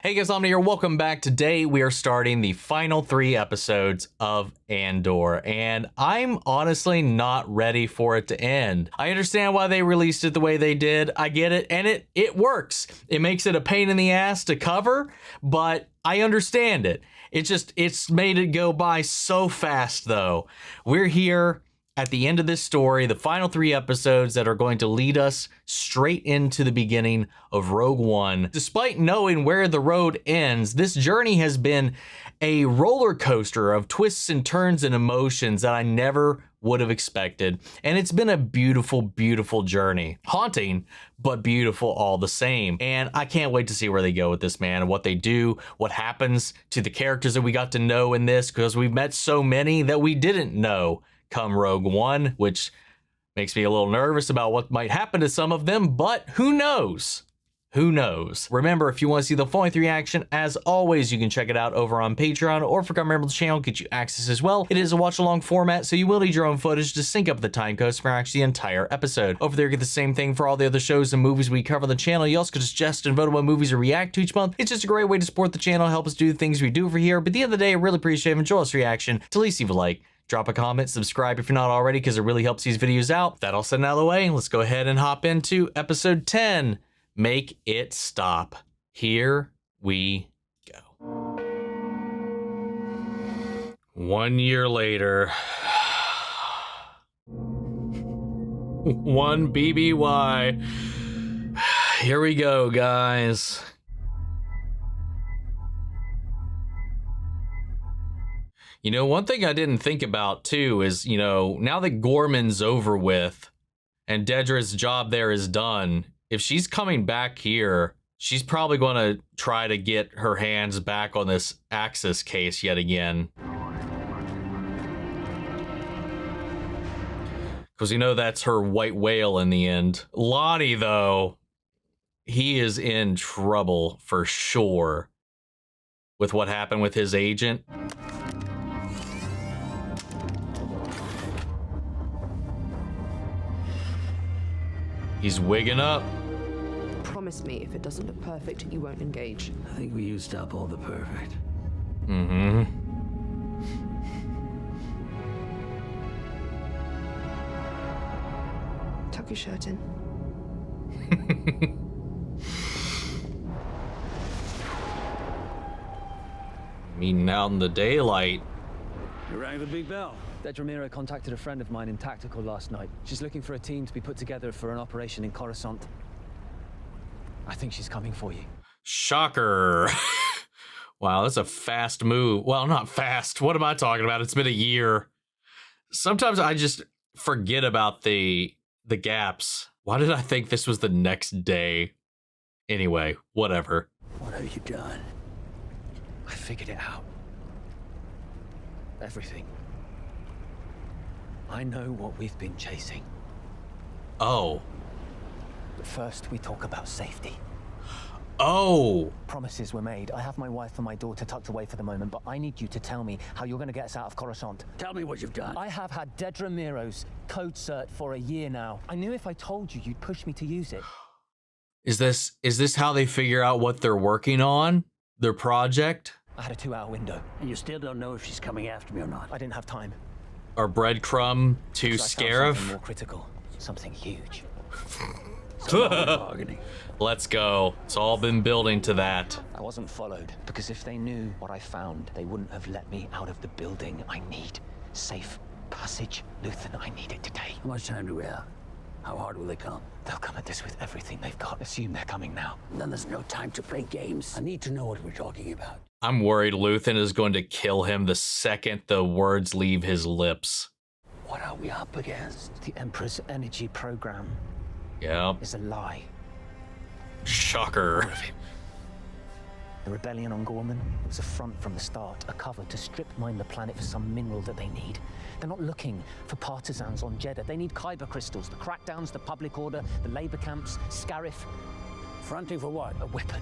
Hey guys, Lonni here. Welcome back. Today we are starting the final 3 episodes of Andor, and I'm honestly not ready for it to end. I understand why they released it the way they did. I get it, and it works. It makes it a pain in the ass to cover, but I understand it. It's made it go by so fast though. We're here at the end of this story, the final 3 episodes that are going to lead us straight into the beginning of Rogue One. Despite knowing where the road ends, this journey has been a roller coaster of twists and turns and emotions that I never would have expected. And it's been a beautiful, beautiful journey. Haunting, but beautiful all the same. And I can't wait to see where they go with this, man, and what they do, what happens to the characters that we got to know in this, because we've met so many that we didn't know come Rogue One, which makes me a little nervous about what might happen to some of them, but who knows? Who knows? Remember, if you want to see the full-length reaction, as always, you can check it out over on Patreon, or if you're a member of the channel, get you access as well. It is a watch-along format, so you will need your own footage to sync up the time codes for actually the entire episode. Over there, you get the same thing for all the other shows and movies we cover on the channel. You also can suggest and vote on what movies to react to each month. It's just a great way to support the channel, help us do the things we do over here. But at the end of the day, I really appreciate it. Enjoy this reaction. To at least leave a like. Drop a comment, subscribe if you're not already, because it really helps these videos out. That all said and out of the way, let's go ahead and hop into episode 10. Make it stop. Here we go. 1 year later. 1 BBY. Here we go, guys. You know, one thing I didn't think about, too, is, you know, now that Gorman's over with and Dedra's job there is done, if she's coming back here, she's probably going to try to get her hands back on this Axis case yet again. Because, you know, that's her white whale in the end. Lonni, though, he is in trouble for sure with what happened with his agent. He's wigging up. Promise me if it doesn't look perfect, you won't engage. I think we used up all the perfect. Mm-hmm. Tuck your shirt in. Meeting out in the daylight. You rang the big bell. Dedra Meero contacted a friend of mine in Tactical last night. She's looking for a team to be put together for an operation in Coruscant. I think she's coming for you. Shocker. Wow, that's a fast move. Well, not fast. What am I talking about? It's been a year. Sometimes I just forget about the gaps. Why did I think this was the next day? Anyway, whatever. What have you done? I figured it out. Everything. I know what we've been chasing. Oh. But first, we talk about safety. Oh. Promises were made. I have my wife and my daughter tucked away for the moment, but I need you to tell me how you're going to get us out of Coruscant. Tell me what you've done. I have had Dedra Meero's code cert for a year now. I knew if I told you, you'd push me to use it. Is this how they figure out what they're working on? Their project? I had a 2-hour window. And you still don't know if she's coming after me or not. I didn't have time. Or breadcrumb to Scarif? Something more critical. Something huge. Bargaining. Let's go. It's all been building to that. I wasn't followed, because if they knew what I found, they wouldn't have let me out of the building. I need safe passage. Luthen, I need it today. How much time do we have? How hard will they come? They'll come at this with everything they've got. Assume they're coming now. Then there's no time to play games. I need to know what we're talking about. I'm worried Luthen is going to kill him the second the words leave his lips. What are we up against? The Emperor's energy program Yep. is a lie. Shocker. The rebellion on Gorman was a front from the start, a cover to strip mine the planet for some mineral that they need. They're not looking for partisans on Jeddah. They need Kyber crystals, the crackdowns, the public order, the labor camps, Scarif. Fronting for what? A weapon.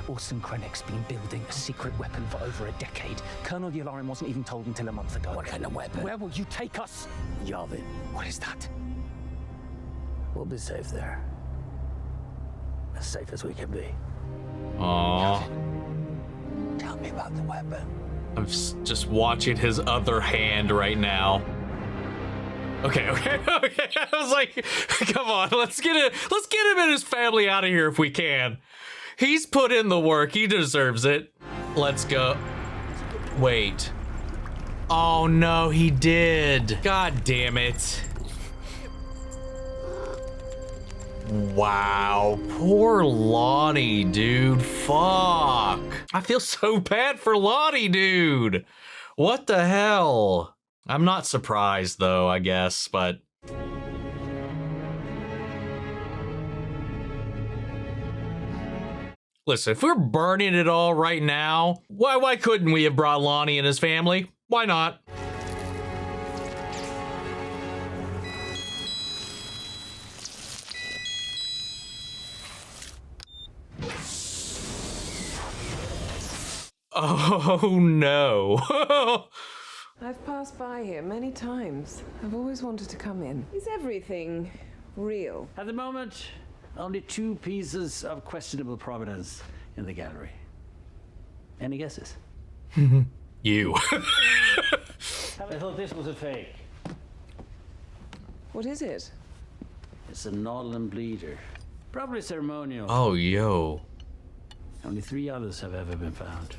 Orson Krennic's been building a secret weapon for over a decade. Colonel Yularen wasn't even told until a month ago. What kind of weapon? Where will you take us? Yavin. What is that? We'll be safe there. As safe as we can be. Aww. about the weapon. I'm just watching his other hand right now. Okay. I was like, come on, let's get him and his family out of here if we can. He's put in the work. He deserves it. Let's go. Wait. Oh no, he did. God damn it. Wow, poor Lonni, dude. Fuck. I feel so bad for Lonni, dude. What the hell? I'm not surprised though, I guess, but listen, if we're burning it all right now, why couldn't we have brought Lonni and his family? Why not? Oh no. I've passed by here many times. I've always wanted to come in. Is everything real? At the moment, only 2 pieces of questionable provenance in the gallery. Any guesses? You. I thought this was a fake. What is it? It's a Nautilin bleeder. Probably ceremonial. Oh, yo. Only 3 others have ever been found.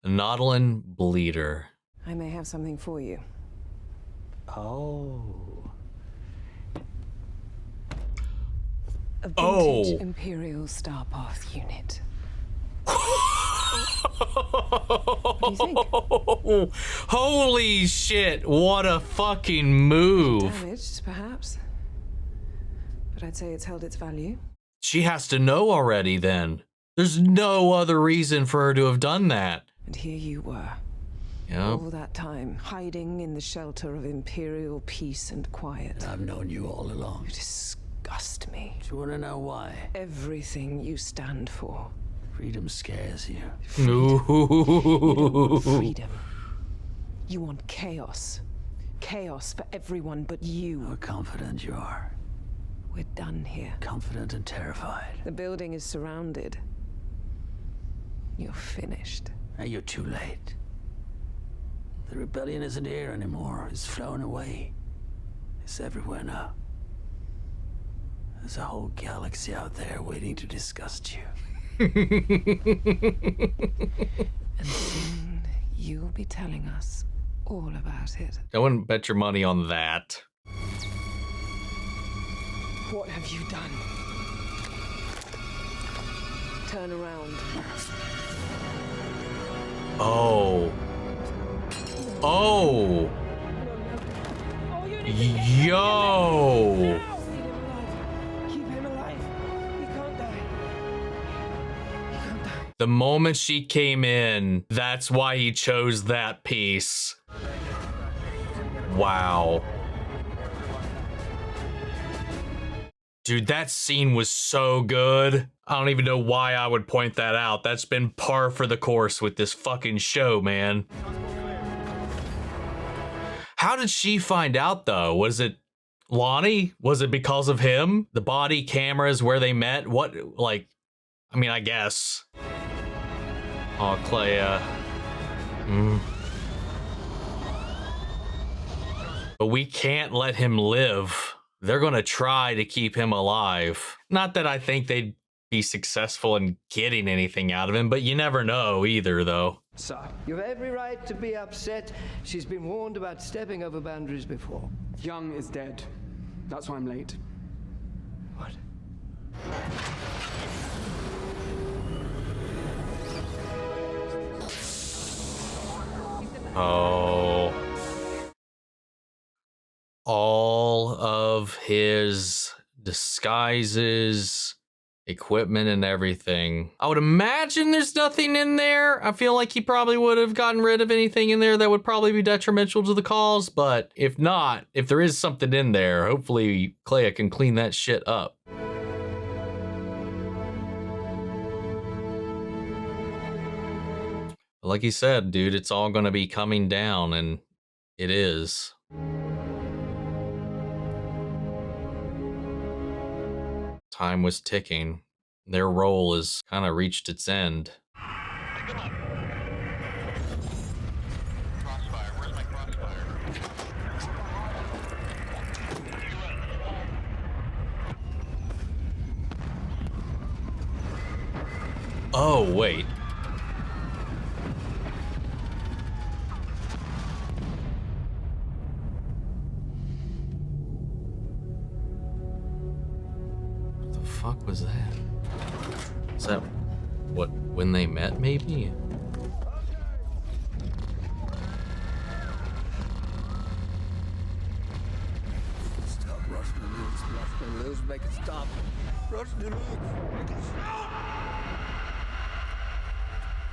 A Nautilin bleeder. I may have something for you. Oh. A vintage Imperial Starpath unit. What do you think? Holy shit, what a fucking move. Damaged, perhaps. But I'd say it's held its value. She has to know already then. There's no other reason for her to have done that. And here you were. Yep. All that time, hiding in the shelter of Imperial peace and quiet. I've known you all along. You disgust me. Do you want to know why? Everything you stand for. Freedom scares you. You don't want Ooh. freedom. You want chaos. Chaos for everyone but you. How confident you are. We're done here. Confident and terrified. The building is surrounded. You're finished. Now you're too late. The rebellion isn't here anymore. It's flown away. It's everywhere now. There's a whole galaxy out there waiting to disgust you. And soon you'll be telling us all about it. I wouldn't bet your money on that. What have you done? Turn around. Oh. Oh. Yo. Keep him alive. He can't die. He can't die. The moment she came in, that's why he chose that piece. Wow. Dude, that scene was so good. I don't even know why I would point that out. That's been par for the course with this fucking show, man. How did she find out, though? Was it Lonni? Was it because of him? The body cameras where they met? What, like, I mean, I guess. Oh, Kleya. But we can't let him live. They're gonna try to keep him alive. Not that I think they'd be successful in getting anything out of him, but you never know either, though. Sir, you have every right to be upset. She's been warned about stepping over boundaries before. Jung is dead. That's why I'm late. What? Oh. All of his disguises, equipment, and everything. I would imagine there's nothing in there. I feel like he probably would have gotten rid of anything in there that would probably be detrimental to the cause, but if not, if there is something in there, hopefully Kleya can clean that shit up. Like he said, dude, it's all gonna be coming down, and it is. Time was ticking. Their role has kind of reached its end. Crossfire, where's my crossfire? Oh, wait. What the fuck was that? Is that what, when they met, maybe? Stop rushing the news, rushing the news, make it stop. Rush the news, make it stop.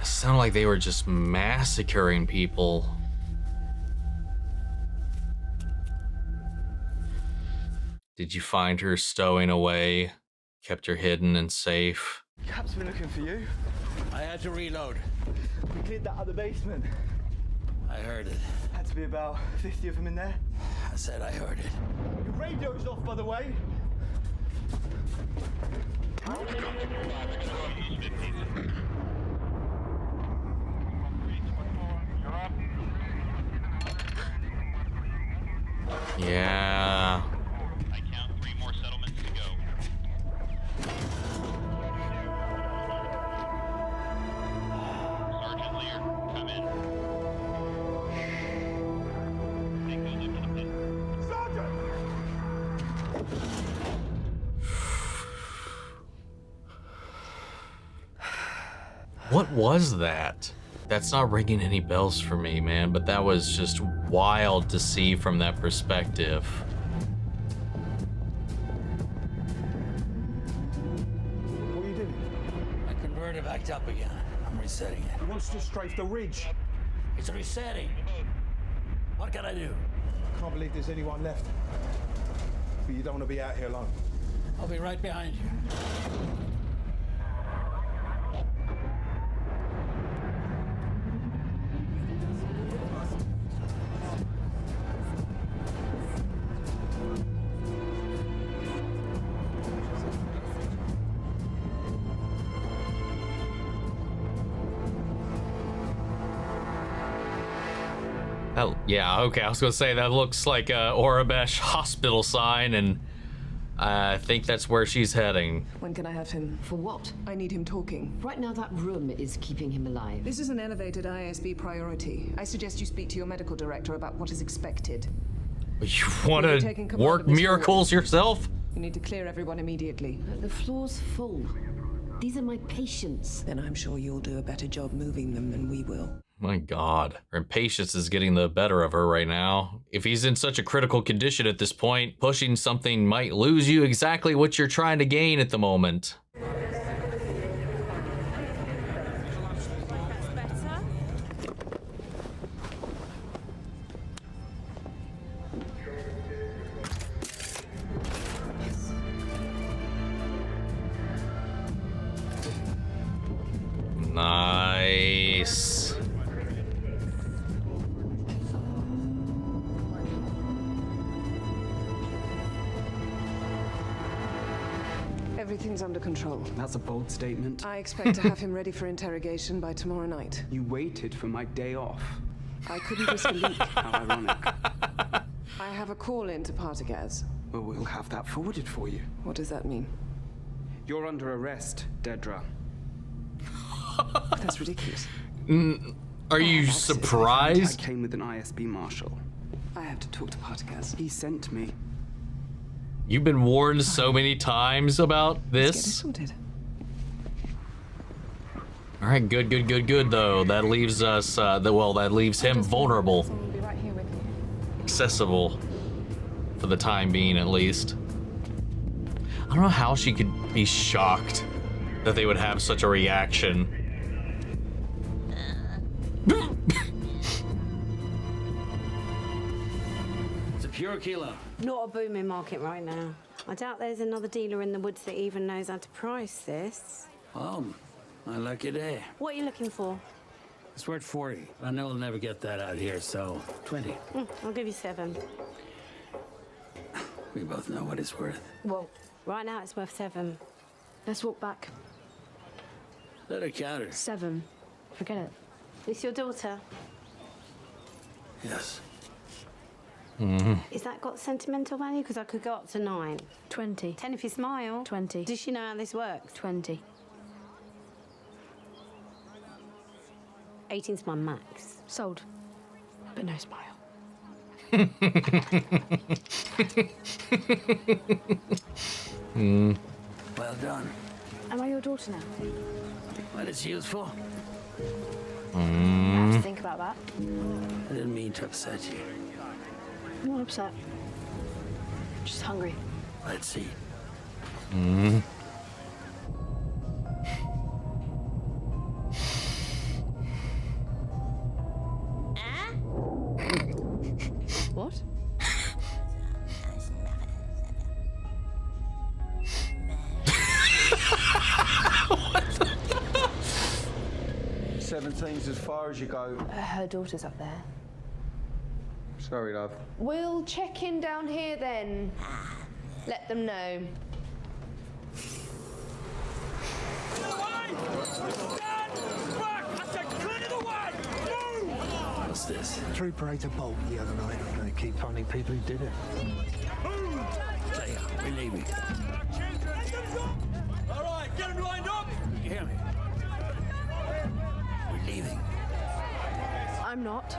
It sounded like they were just massacring people. Did you find her stowing away? Kept her hidden and safe? Cap's been looking for you. I had to reload. We cleared that other basement. I heard it. Had to be about 50 of them in there. I said I heard it. Your radio's off, by the way. Yeah. I count 3 more settlements to go. Sergeant Lear, come in. Take those up to the pit. Sergeant! What was that? That's not ringing any bells for me, man, but that was just wild to see from that perspective. What are you doing? My converter backed up again. I'm resetting it. He wants to strafe the ridge. It's resetting. What can I do? I can't believe there's anyone left. But you don't want to be out here alone. I'll be right behind you. Oh, yeah, okay, I was gonna say that looks like a Orabesh hospital sign, and I think that's where she's heading. When can I have him? For what? I need him talking. Right now, that room is keeping him alive. This is an elevated ISB priority. I suggest you speak to your medical director about what is expected. You want We'll be to taking command work of this miracles yourself? You need to clear everyone immediately. The floor's full. These are my patients. Then I'm sure you'll do a better job moving them than we will. My God, her impatience is getting the better of her right now. If he's in such a critical condition at this point, pushing something might lose you exactly what you're trying to gain at the moment. Nice. Everything's under control. That's a bold statement. I expect to have him ready for interrogation by tomorrow night. You waited for my day off. I couldn't risk a leak. How ironic. I have a call in to Partagaz. Well, we'll have that forwarded for you. What does that mean? You're under arrest, Dedra. That's ridiculous. Are you I surprised? came with an ISB marshal. I have to talk to Partagaz. He sent me. You've been warned so many times about Let's get it this. sorted. All right, good though. That leaves us, that leaves him vulnerable, Someone will be right here with you. accessible, for the time being at least. I don't know how she could be shocked that they would have such a reaction. It's a pure kilo. Not a booming market right now. I doubt there's another dealer in the woods that even knows how to price this. My lucky day. What are you looking for? It's worth 40. I know I'll never get that out here, so 20. I'll give you 7. We both know what it's worth. Well, right now it's worth 7. Let's walk back. Let her counter. 7. Forget it. This your daughter? Yes. Is that got sentimental value? Because I could go up to 9. 20. 10 if you smile. 20. Does she know how this works? 20. 18's my max. Sold. But no smile. Well done. Am I your daughter now? What is she used for? I have to think about that. I didn't mean to upset you. I'm not upset. Just hungry. Let's see. What? 17's as far as you go. Her daughter's up there. Sorry, love. We'll check in down here then. Let them know. What's this? Trooper ate a bolt the other night. They keep finding people who did it. Kleya, we're leaving. All right, get them lined up. You hear me? We're leaving. I'm not.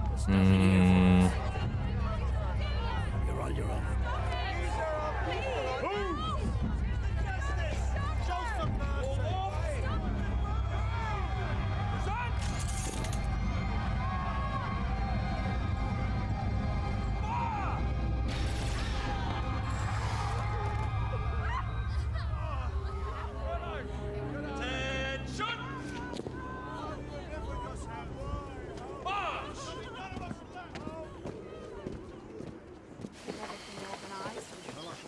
There's nothing here for us. You're on your own.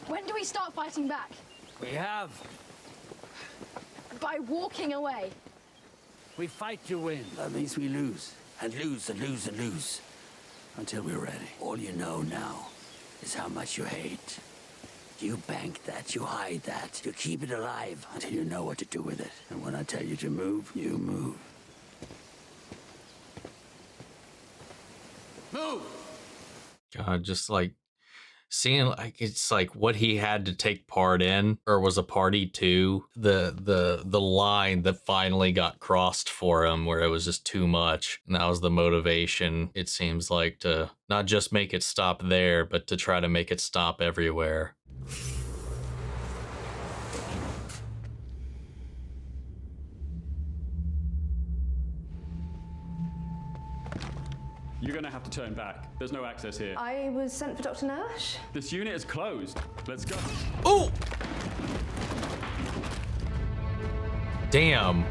When do we start fighting back? We have. By walking away. We fight to win. That means we lose. And lose and lose and lose. Until we're ready. All you know now is how much you hate. You bank that, you hide that, you keep it alive until you know what to do with it. And when I tell you to move, you move. Move! God, just like seeing like it's like what he had to take part in or was a party to, the line that finally got crossed for him where it was just too much. And that was the motivation, it seems like, to not just make it stop there, but to try to make it stop everywhere. You're gonna have to turn back. There's no access here. I was sent for Dr. Nash. This unit is closed. Let's go. Oh! Damn.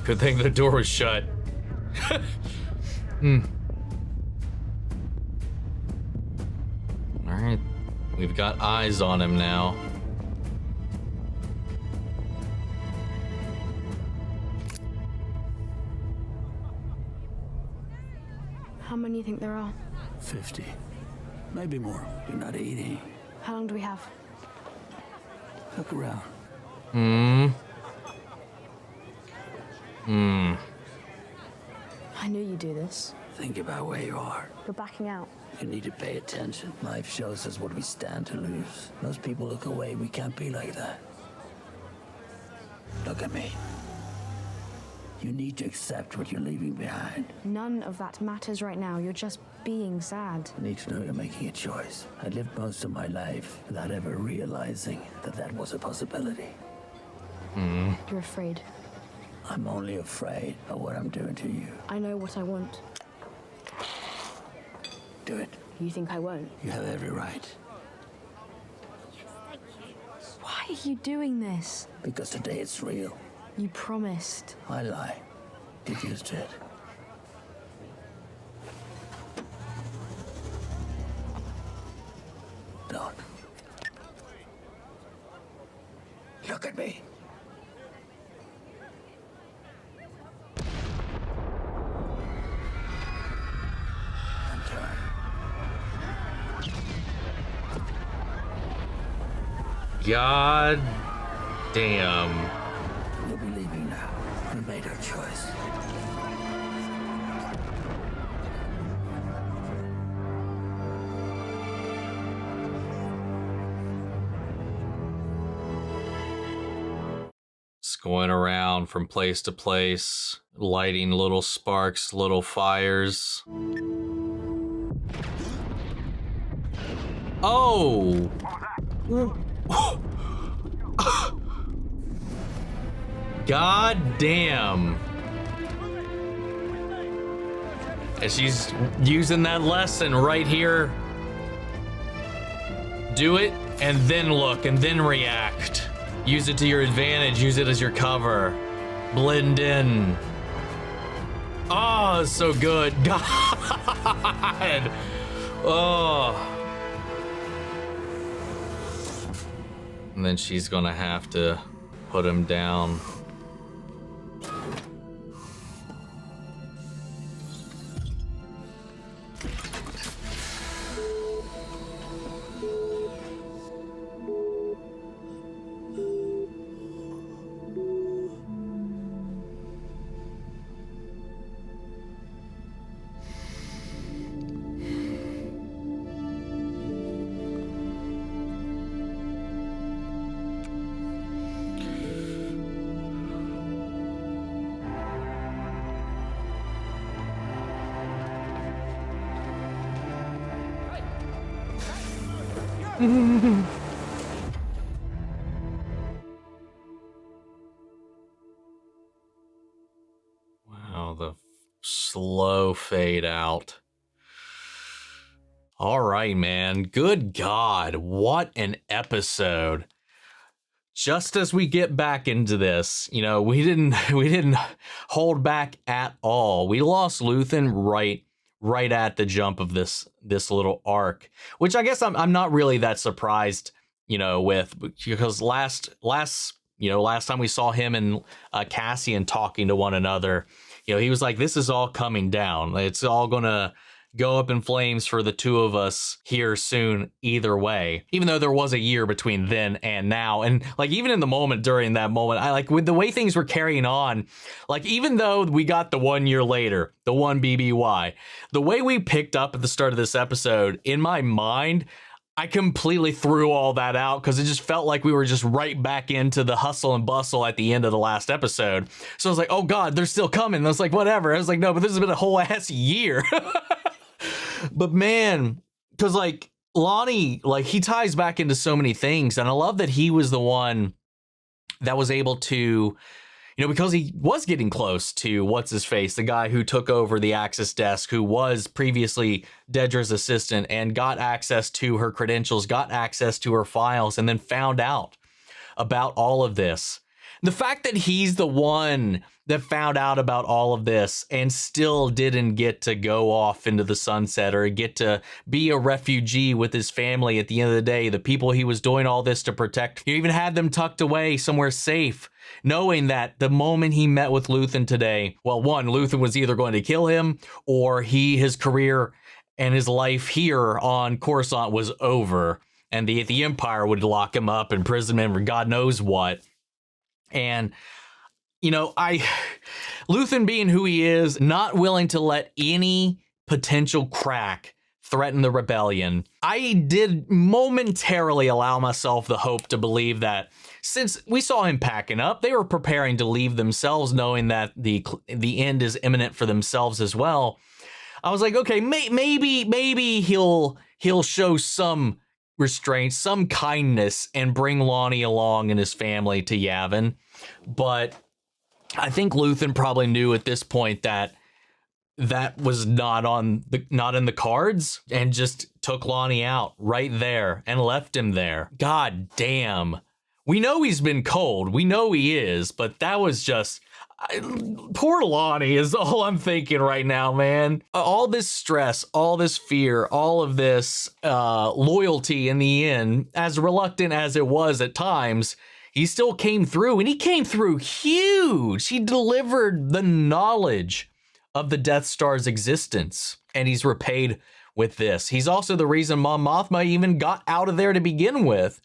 Good thing the door was shut. Alright. We've got eyes on him now. How many do you think there are? 50. Maybe more. You're not eating. How long do we have? Look around. I knew you'd do this. Think about where you are. You're backing out. You need to pay attention. Life shows us what we stand to lose. Most people look away. We can't be like that. Look at me. You need to accept what you're leaving behind. None of that matters right now. You're just being sad. I need to know you're making a choice. I lived most of my life without ever realizing that that was a possibility. You're afraid. I'm only afraid of what I'm doing to you. I know what I want. Do it. You think I won't? You have every right. Why are you doing this? Because today it's real. You promised. I lie. You just did. Don't. Look at me. And turn. God damn. We'll be leaving made her choice. It's going around from place to place, lighting little sparks, little fires. Oh! God damn. And she's using that lesson right here. Do it, and then look, and then react. Use it to your advantage, use it as your cover. Blend in. Oh, so good. God. Oh. And then she's gonna have to put him down. Wow, the slow fade out. All right, man. Good God, what an episode. Just as we get back into this, you know, we didn't hold back at all. We lost Luthen right at the jump of this little arc, which I guess I'm not really that surprised, you know, with, because last time we saw him and Cassian talking to one another, you know, he was like, this is all coming down. It's all gonna go up in flames for the two of us here soon either way, even though there was a year between then and now. And like, even in the moment, during that moment, I like with the way things were carrying on, like, even though we got the 1 year later, the one BBY, the way we picked up at the start of this episode, in my mind, I completely threw all that out because it just felt like we were just right back into the hustle and bustle at the end of the last episode. So I was like, oh God, they're still coming. I was like, whatever. I was like, no, but this has been a whole ass year. But man, because like Lonni, like he ties back into so many things. And I love that he was the one that was able to, you know, because he was getting close to what's his face, the guy who took over the access desk, who was previously Dedra's assistant, and got access to her credentials, got access to her files, and then found out about all of this. The fact that he's the one that found out about all of this and still didn't get to go off into the sunset or get to be a refugee with his family at the end of the day, the people he was doing all this to protect, he even had them tucked away somewhere safe, knowing that the moment he met with Luthen today, well, one, Luthen was either going to kill him or his career and his life here on Coruscant was over, and the Empire would lock him up, imprisonment, or God knows what. And, you know, Luthen being who he is, not willing to let any potential crack threaten the rebellion, I did momentarily allow myself the hope to believe that since we saw him packing up, they were preparing to leave themselves, knowing that the end is imminent for themselves as well. I was like, okay, maybe he'll show some restraint, some kindness, and bring Lonni along and his family to Yavin. But I think Luthen probably knew at this point that was not in the cards, and just took Lonni out right there and left him there. God damn. We know he's been cold. We know he is, but that was just... poor Lonni is all I'm thinking right now, man. All this stress, all this fear, all of this loyalty in the end, as reluctant as it was at times, he still came through, and he came through huge. He delivered the knowledge of the Death Star's existence, and he's repaid with this. He's also the reason Mom Mothma even got out of there to begin with.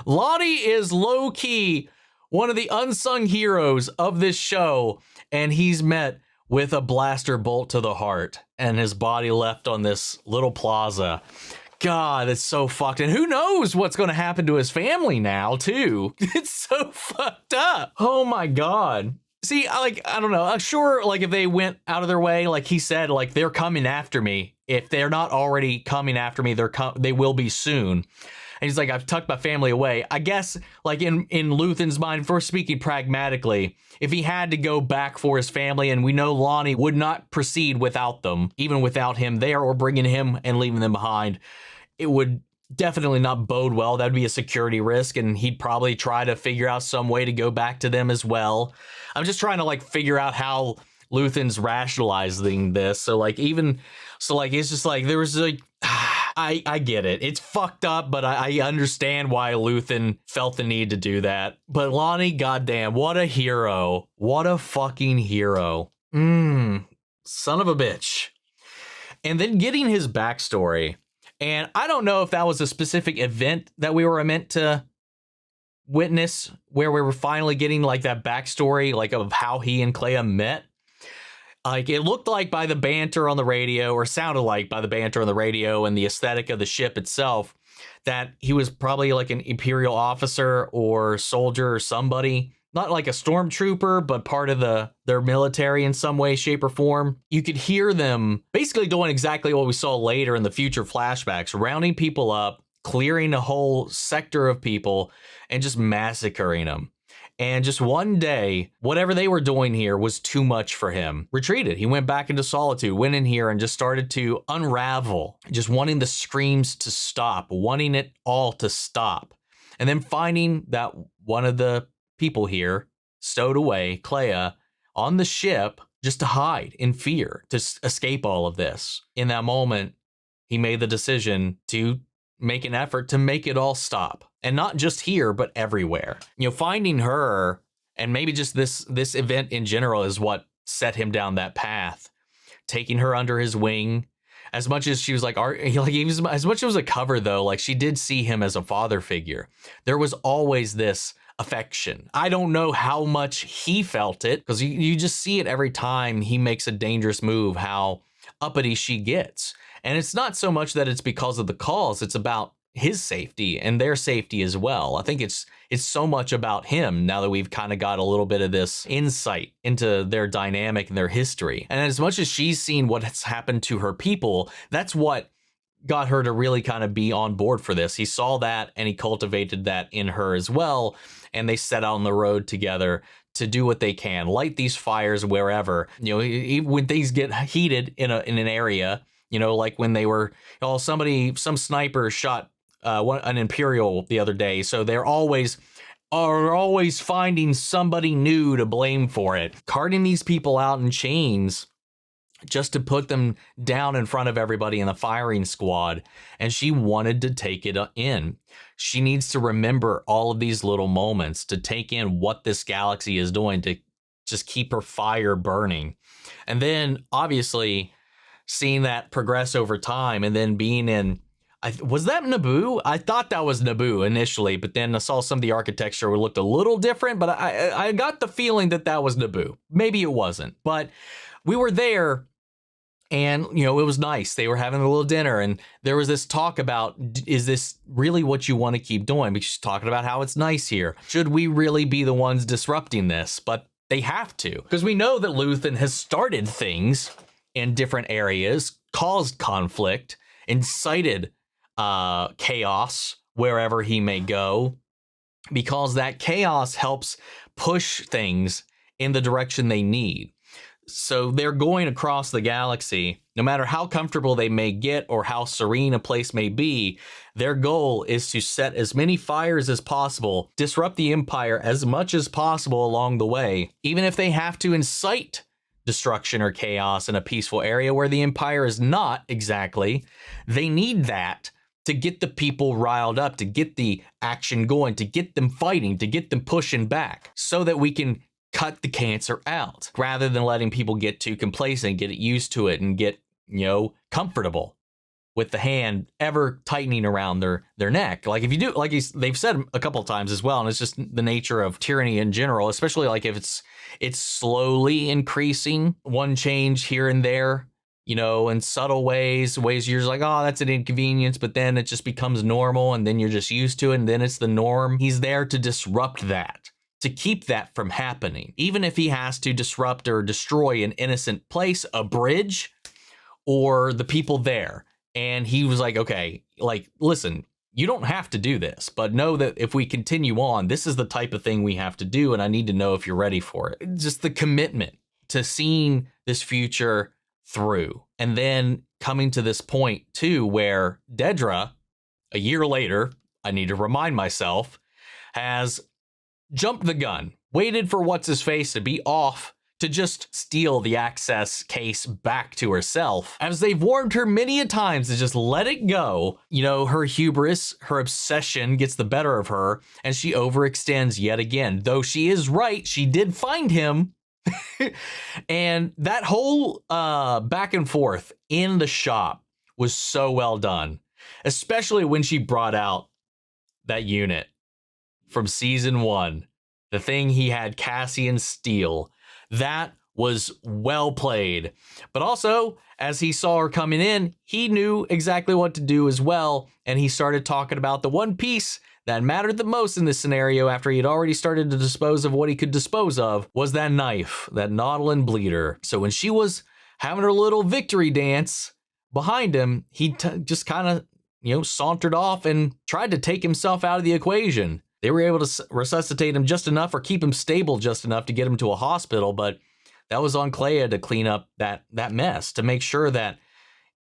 Lonni is low-key one of the unsung heroes of this show, and he's met with a blaster bolt to the heart and his body left on this little plaza. God, it's so fucked. And who knows what's going to happen to his family now, too. It's so fucked up. Oh my God. See, I don't know. I'm sure, like, if they went out of their way, like he said, like, they're coming after me. If they're not already coming after me, they will be soon. And he's like, I've tucked my family away. I guess, like, in Luthen's mind, if we're speaking pragmatically, if he had to go back for his family, and we know Lonni would not proceed without them, even without him there or bringing him and leaving them behind, it would definitely not bode well. That'd be a security risk, and he'd probably try to figure out some way to go back to them as well. I'm just trying to, like, figure out how Luthen's rationalizing this. So, like, it's just like, there was, like, I get it. It's fucked up, but I understand why Luthen felt the need to do that. But Lonni, goddamn, what a hero. What a fucking hero. Son of a bitch. And then getting his backstory. And I don't know if that was a specific event that we were meant to witness, where we were finally getting, like, that backstory, like, of how he and Kleya met. Like, it looked like by the banter on the radio, or sounded like by the banter on the radio and the aesthetic of the ship itself, that he was probably like an Imperial officer or soldier or somebody. Not like a stormtrooper, but part of their military in some way, shape, or form. You could hear them basically doing exactly what we saw later in the future flashbacks, rounding people up, clearing a whole sector of people, and just massacring them. And just one day, whatever they were doing here was too much for him. Retreated. He went back into solitude, went in here and just started to unravel, just wanting the screams to stop, wanting it all to stop. And then finding that one of the people here stowed away, Kleya, on the ship just to hide in fear, to escape all of this. In that moment, he made the decision to make an effort to make it all stop. And not just here, but everywhere. You know, finding her, and maybe just this event in general, is what set him down that path. Taking her under his wing. As much as she was like as much as it was a cover, though, like, she did see him as a father figure. There was always this affection. I don't know how much he felt it, because you just see it every time he makes a dangerous move, how uppity she gets. And it's not so much that it's because of the calls, it's about his safety and their safety as well. I think it's so much about him now that we've kind of got a little bit of this insight into their dynamic and their history. And as much as she's seen what has happened to her people, that's what got her to really kind of be on board for this. He saw that and he cultivated that in her as well. And they set out on the road together to do what they can, light these fires wherever. You know, even when things get heated in an area, you know, like when they were, some sniper shot an Imperial the other day. So they're always finding somebody new to blame for it. Carting these people out in chains just to put them down in front of everybody in the firing squad. And she wanted to take it in. She needs to remember all of these little moments to take in what this galaxy is doing, to just keep her fire burning. And then obviously seeing that progress over time, and then being in, was that Naboo? I thought that was Naboo initially, but then I saw some of the architecture looked a little different, but I got the feeling that was Naboo. Maybe it wasn't, but we were there, and, you know, it was nice. They were having a little dinner, and there was this talk about, is this really what you want to keep doing? Because she's talking about how it's nice here. Should we really be the ones disrupting this? But they have to, because we know that Luthen has started things in different areas, caused conflict, incited chaos wherever he may go, because that chaos helps push things in the direction they need. So they're going across the galaxy, no matter how comfortable they may get or how serene a place may be. Their goal is to set as many fires as possible, disrupt the Empire as much as possible along the way, even if they have to incite destruction or chaos in a peaceful area where the Empire is not exactly. They need that to get the people riled up, to get the action going, to get them fighting, to get them pushing back, so that we can cut the cancer out, rather than letting people get too complacent, get used to it, and get, you know, comfortable with the hand ever tightening around their neck. Like if you do, like they've said a couple of times as well, and it's just the nature of tyranny in general, especially like if it's slowly increasing, one change here and there, you know, in subtle ways you're just like, oh, that's an inconvenience, but then it just becomes normal and then you're just used to it and then it's the norm. He's there to disrupt that, to keep that from happening. Even if he has to disrupt or destroy an innocent place, a bridge, or the people there. And he was like, okay, like, listen, you don't have to do this, but know that if we continue on, this is the type of thing we have to do. And I need to know if you're ready for it. Just the commitment to seeing this future through. And then coming to this point too, where Dedra, a year later, I need to remind myself, has jumped the gun, waited for what's his face to be off to just steal the access case back to herself, as they've warned her many a times to just let it go. You know, her hubris, her obsession gets the better of her, and she overextends yet again. Though she is right, she did find him. And that whole back and forth in the shop was so well done, especially when she brought out that unit from season 1, the thing he had Cassian steal. That was well played. But also, as he saw her coming in, he knew exactly what to do as well. And he started talking about the one piece that mattered the most in this scenario, after he had already started to dispose of what he could dispose of, was that knife, that Nautilin bleeder. So when she was having her little victory dance behind him, he just kind of, you know, sauntered off and tried to take himself out of the equation. They were able to resuscitate him just enough or keep him stable just enough to get him to a hospital, but that was on Kleya to clean up that mess, to make sure that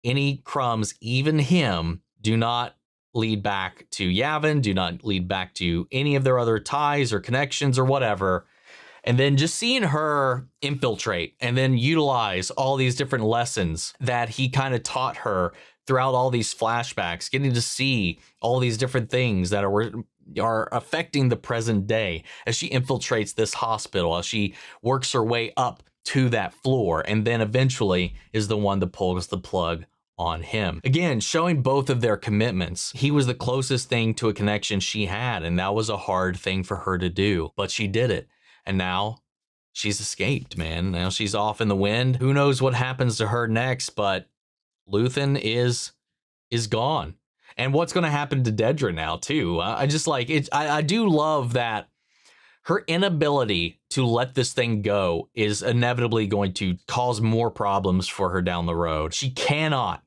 any crumbs, even him, do not lead back to Yavin, do not lead back to any of their other ties or connections or whatever. And then just seeing her infiltrate and then utilize all these different lessons that he kind of taught her throughout all these flashbacks, getting to see all these different things that are affecting the present day as she infiltrates this hospital, as she works her way up to that floor, and then eventually is the one that pulls the plug on him. Again, showing both of their commitments. He was the closest thing to a connection she had, and that was a hard thing for her to do, but she did it. And now she's escaped, man. Now she's off in the wind. Who knows what happens to her next, but Luthen is gone. And what's going to happen to Dedra now, too? I just like it. I do love that her inability to let this thing go is inevitably going to cause more problems for her down the road. She can't let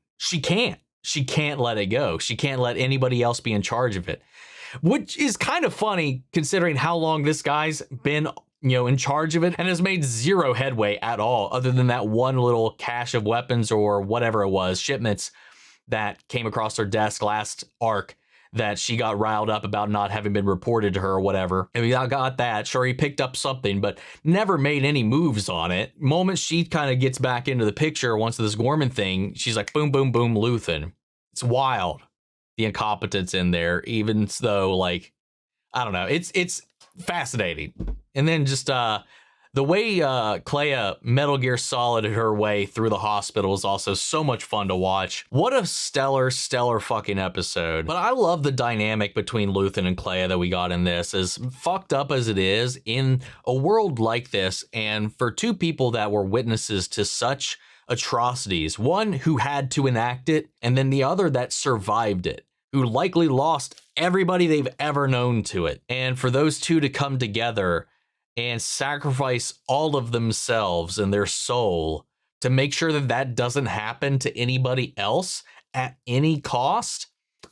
it go. She can't let anybody else be in charge of it, which is kind of funny considering how long this guy's been, you know, in charge of it and has made zero headway at all, other than that one little cache of weapons or whatever it was, shipments that came across her desk last arc that she got riled up about not having been reported to her or whatever. And we got that. Sure, he picked up something, but never made any moves on it. Moment she kind of gets back into the picture once this Gorman thing, she's like, boom, boom, boom, Luthen. It's wild, the incompetence in there, even though, like, I don't know. It's fascinating. And then just the way Kleya Metal Gear Solided her way through the hospital is also so much fun to watch. What a stellar fucking episode. But I love the dynamic between Luthen and Kleya that we got in this. As fucked up as it is, in a world like this, and for two people that were witnesses to such atrocities, one who had to enact it, and then the other that survived it, who likely lost everybody they've ever known to it. And for those two to come together and sacrifice all of themselves and their soul to make sure that that doesn't happen to anybody else at any cost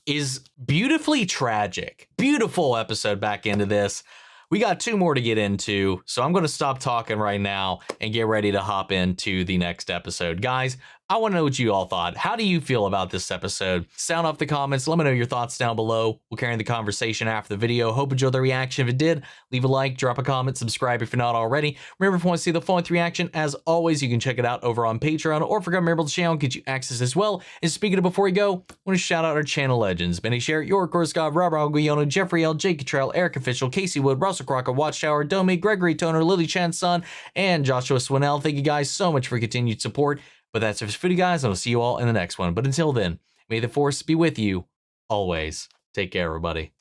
is beautifully tragic. Beautiful episode back into this. We got 2 more to get into, so I'm going to stop talking right now and get ready to hop into the next episode. Guys, I want to know what you all thought. How do you feel about this episode? Sound off the comments. Let me know your thoughts down below. We'll carry the conversation after the video. Hope you enjoyed the reaction. If it did, leave a like, drop a comment, subscribe if you're not already. Remember, if you want to see the full-length reaction, as always, you can check it out over on Patreon, or if you're a member of the channel, get you access as well. And speaking of before we go, I want to shout out our channel legends: Benny Share, York, Scott, Robert Guiona, Jeffrey L, Jake Cottrell, Eric Official, Casey Wood, Russell Crocker, Watchtower, Domi, Gregory Toner, Lily Chan's son, and Joshua Swinnell. Thank you guys so much for continued support. But that's it for you guys, and I'll see you all in the next one. But until then, May the Force be with you always. Take care, everybody.